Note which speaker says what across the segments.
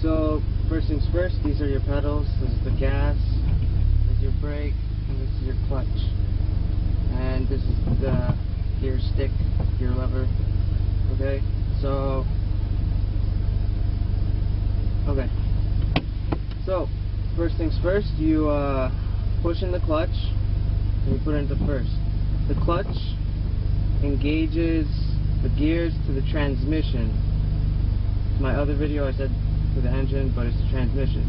Speaker 1: So first things first, these are your pedals. This is the gas, this is your brake, and this is your clutch. And this is the gear stick, gear lever. Okay, so first things first, you push in the clutch and you put it into first. The clutch engages the gears to the transmission. In my other video I said to the engine, but it's the transmission.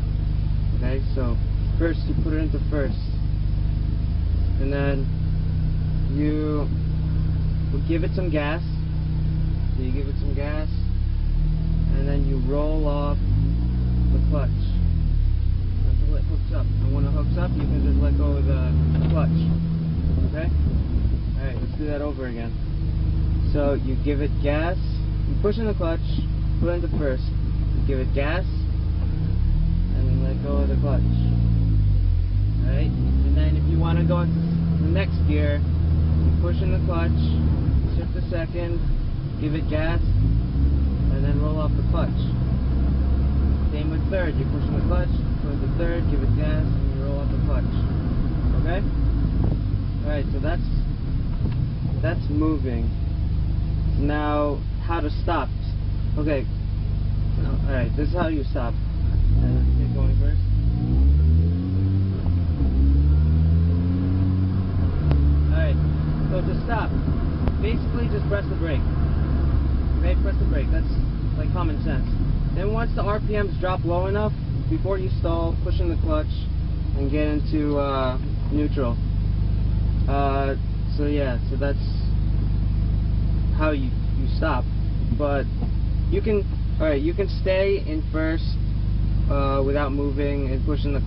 Speaker 1: Okay, so first you put it into first, and then you give it some gas. So you give it some gas, and then you roll off the clutch until it hooks up. And when it hooks up, you can just let go of the clutch. Okay? Alright, let's do that over again. So you give it gas, you push in the clutch, put it into first, you give it gas, and then let go of the clutch. Alright? And then if you want to go into the next gear, you push in the clutch, shift a second, give it gas, and then roll off the clutch. Same with third, you push in the clutch, go to third, give it gas, and you roll off the clutch. Okay? Alright, so that's moving. Now, how to stop. Okay. Alright, this is how you stop. Get going first. Alright, so to stop, basically just press the brake. Okay, press the brake. That's like common sense. Then once the RPMs drop low enough, before you stall, push in the clutch and get into neutral. So yeah, so that's how you stop. But you can stay in first without moving and pushing the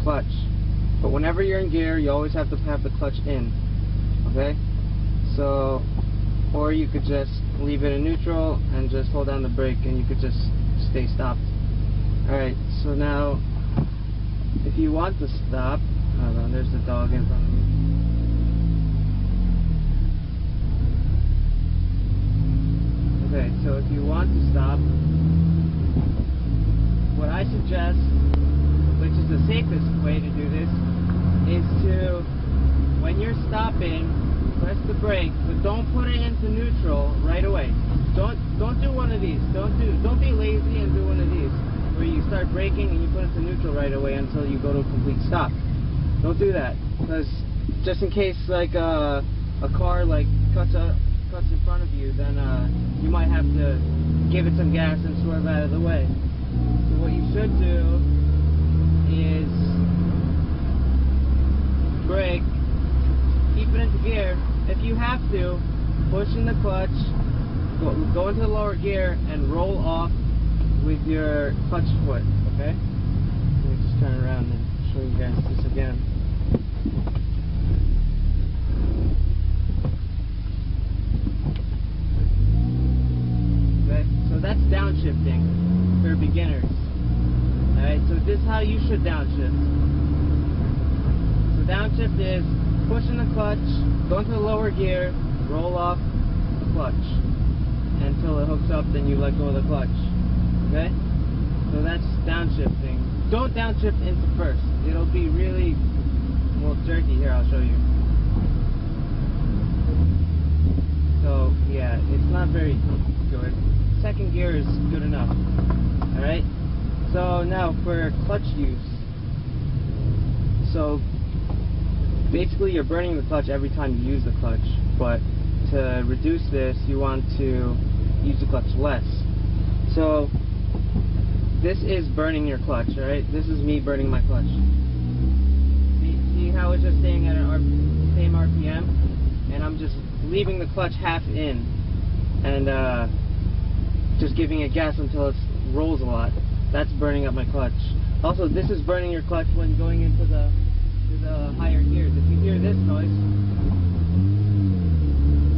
Speaker 1: clutch. But whenever you're in gear, you always have to have the clutch in. Okay? So, or you could just leave it in neutral and just hold down the brake and you could just stay stopped. Alright, so now if you want to stop, hold on, there's the dog in front of me. Okay, so if you want to stop, what I suggest, which is the safest way to do this, is to, when you're stopping, press the brake, but don't put it into neutral right away. Don't do one of these. Don't be lazy and do one of these where you start braking and you put it to neutral right away until you go to a complete stop. Don't do that, because just in case like a car like cuts in front of you, then you might have to give it some gas and swerve out of the way. So what you should do is brake, keep it into gear. If you have to, push in the clutch, go into the lower gear and roll off with your clutch foot, okay? Let me just turn around and show you guys this again. Okay, so that's downshifting for beginners. Alright, so this is how you should downshift. So downshift is push in the clutch, go into the lower gear, roll off the clutch until it hooks up, then you let go of the clutch. Okay? So that's downshifting. Don't downshift into first. It'll be really, well, jerky. Here, I'll show you. So, yeah, it's not very good. Second gear is good enough. Alright? So, now for clutch use. So, basically you're burning the clutch every time you use the clutch, but to reduce this you want to use the clutch less. So this is burning your clutch, alright? This is me burning my clutch. See how it's just staying at the same RPM, and I'm just leaving the clutch half in and just giving it gas until it rolls a lot. That's burning up my clutch. Also, this is burning your clutch when going into the higher gears. If you hear this noise,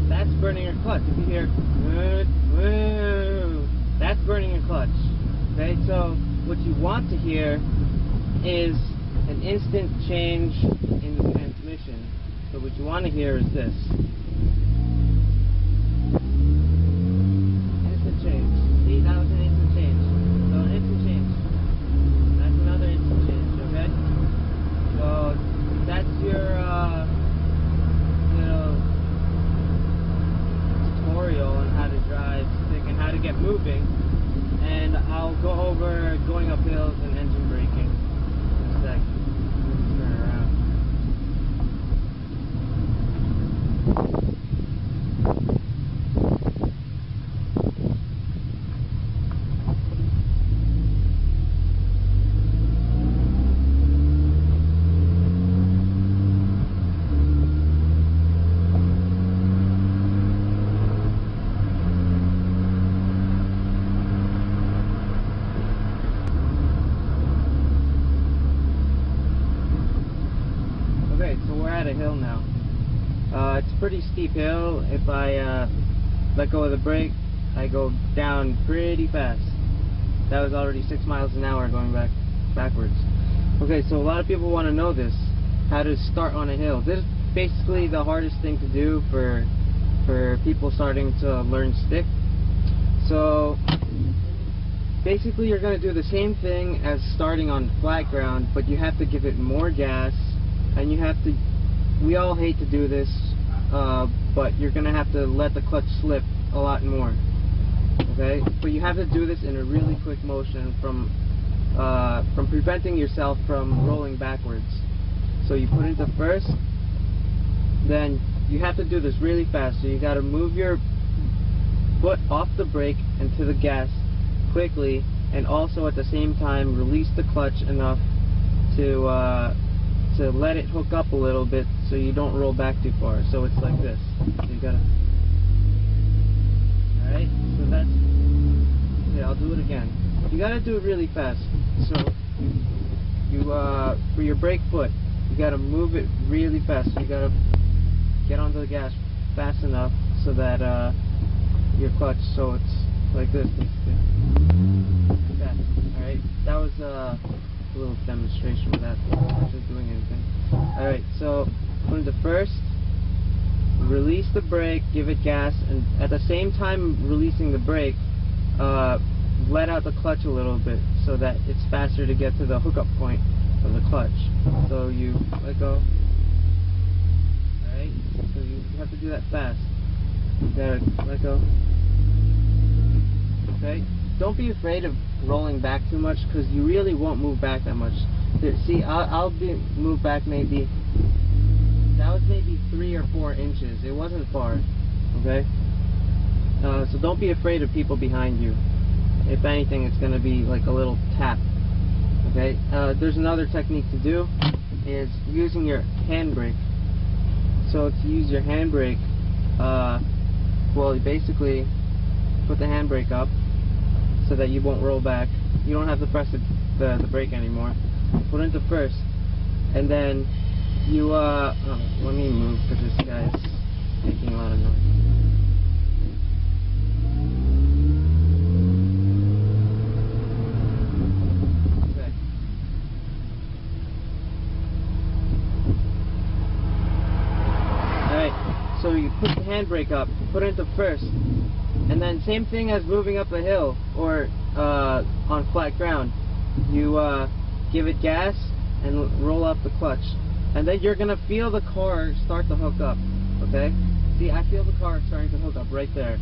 Speaker 1: that's burning your clutch. If you hear that's burning your clutch. Okay, so what you want to hear is an instant change in the transmission. So what you want to hear is this. Instant change. See, that was an instant change. So an instant change. get moving, and I'll go over going up hills and engine braking in a sec. Let's turn around. Okay, so we're at a hill now. It's a pretty steep hill. If I let go of the brake, I go down pretty fast. That was already 6 miles an hour going backwards. Okay, so a lot of people want to know this, how to start on a hill. This is basically the hardest thing to do for people starting to learn stick. So basically you're going to do the same thing as starting on flat ground, but you have to give it more gas, and you have to, we all hate to do this, but you're going to have to let the clutch slip a lot more. Okay, but you have to do this in a really quick motion from preventing yourself from rolling backwards. So you put into first, then you have to do this really fast. So you got to move your foot off the brake and to the gas quickly, and also at the same time release the clutch enough to let it hook up a little bit so you don't roll back too far. So it's like this. So you gotta. Alright, so that's. Okay, I'll do it again. You gotta do it really fast. So you for your brake foot, you gotta move it really fast. So you gotta get onto the gas fast enough so that your clutch, so it's like this. Like that. Alright, that was a little demonstration without actually doing anything. Alright, so put into first, release the brake, give it gas, and at the same time releasing the brake, let out the clutch a little bit so that it's faster to get to the hookup point of the clutch. So you let go. Alright, so you have to do that fast. You gotta let go. Okay, don't be afraid of rolling back too much, because you really won't move back that much. See, I'll move back maybe, that was maybe 3 or 4 inches. It wasn't far. Okay, so don't be afraid of people behind you. If anything, it's going to be like a little tap. Okay, there's another technique to do, is using your handbrake. So to use your handbrake, well, you basically put the handbrake up so that you won't roll back. You don't have to press the brake anymore. Put it into first, and then you let me move because this guy's making a lot of noise. Okay. Alright, so you put the handbrake up, put it into first, and then same thing as moving up a hill or on flat ground. You give it gas and roll up the clutch, and then you're gonna feel the car start to hook up. Okay? See, I feel the car starting to hook up right there.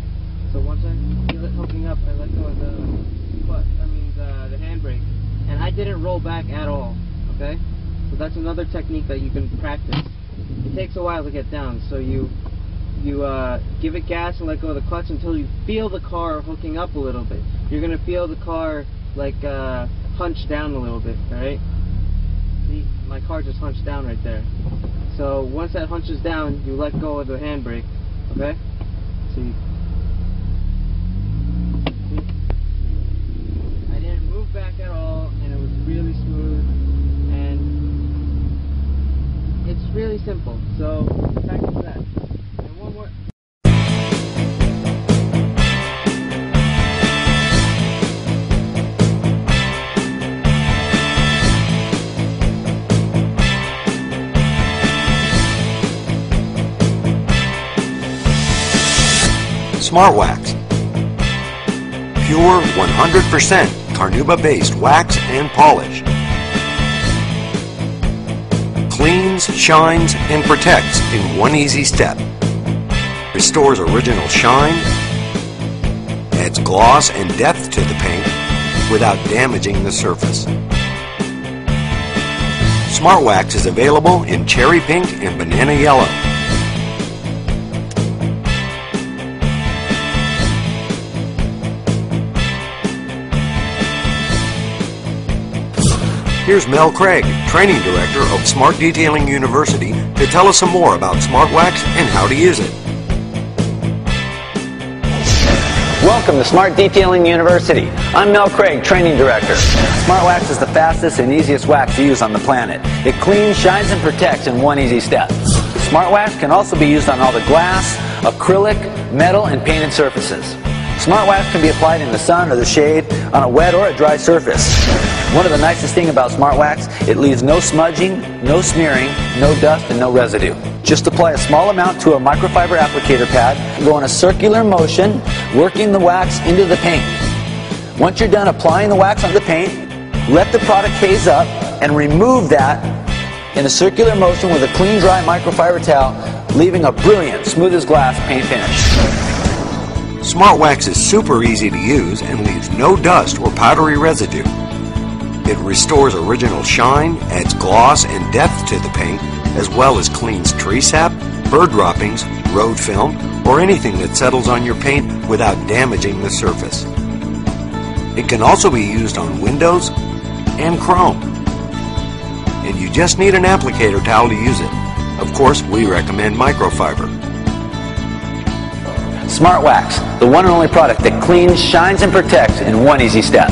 Speaker 1: So once I feel it hooking up, I let go of the clutch. The handbrake, and I didn't roll back at all. Okay? So that's another technique that you can practice. It takes a while to get down, so you give it gas and let go of the clutch until you feel the car hooking up a little bit. You're gonna feel the car like hunch down a little bit. Alright? See, my car just hunched down right there. So once that hunches down, you let go of the handbrake. Okay? See, I didn't move back at all, and it was really smooth, and it's really simple. So practice that. And one more.
Speaker 2: Smart Wax. Pure 100% carnauba based wax and polish. Cleans, shines, and protects in one easy step. Restores original shine adds gloss and depth to the paint without damaging the surface. Smart Wax is available in cherry pink and banana yellow. Here's Mel Craig, Training Director of Smart Detailing University, to tell us some more about Smart Wax and how to use it.
Speaker 3: Welcome to Smart Detailing University. I'm Mel Craig, Training Director. Smart Wax is the fastest and easiest wax to use on the planet. It cleans, shines, and protects in one easy step. Smart Wax can also be used on all the glass, acrylic, metal, and painted surfaces. Smart Wax can be applied in the sun or the shade, on a wet or a dry surface. One of the nicest things about Smart Wax, it leaves no smudging, no smearing, no dust, and no residue. Just apply a small amount to a microfiber applicator pad, go in a circular motion, working the wax into the paint. Once you're done applying the wax on the paint, let the product haze up and remove that in a circular motion with a clean, dry microfiber towel, leaving a brilliant, smooth as glass paint finish.
Speaker 2: Smart Wax is super easy to use and leaves no dust or powdery residue. It restores original shine, adds gloss and depth to the paint, as well as cleans tree sap, bird droppings, road film, or anything that settles on your paint without damaging the surface. It can also be used on windows and chrome. And you just need an applicator towel to use it. Of course, we recommend microfiber.
Speaker 3: Smart Wax, the one and only product that cleans, shines, and protects in one easy step.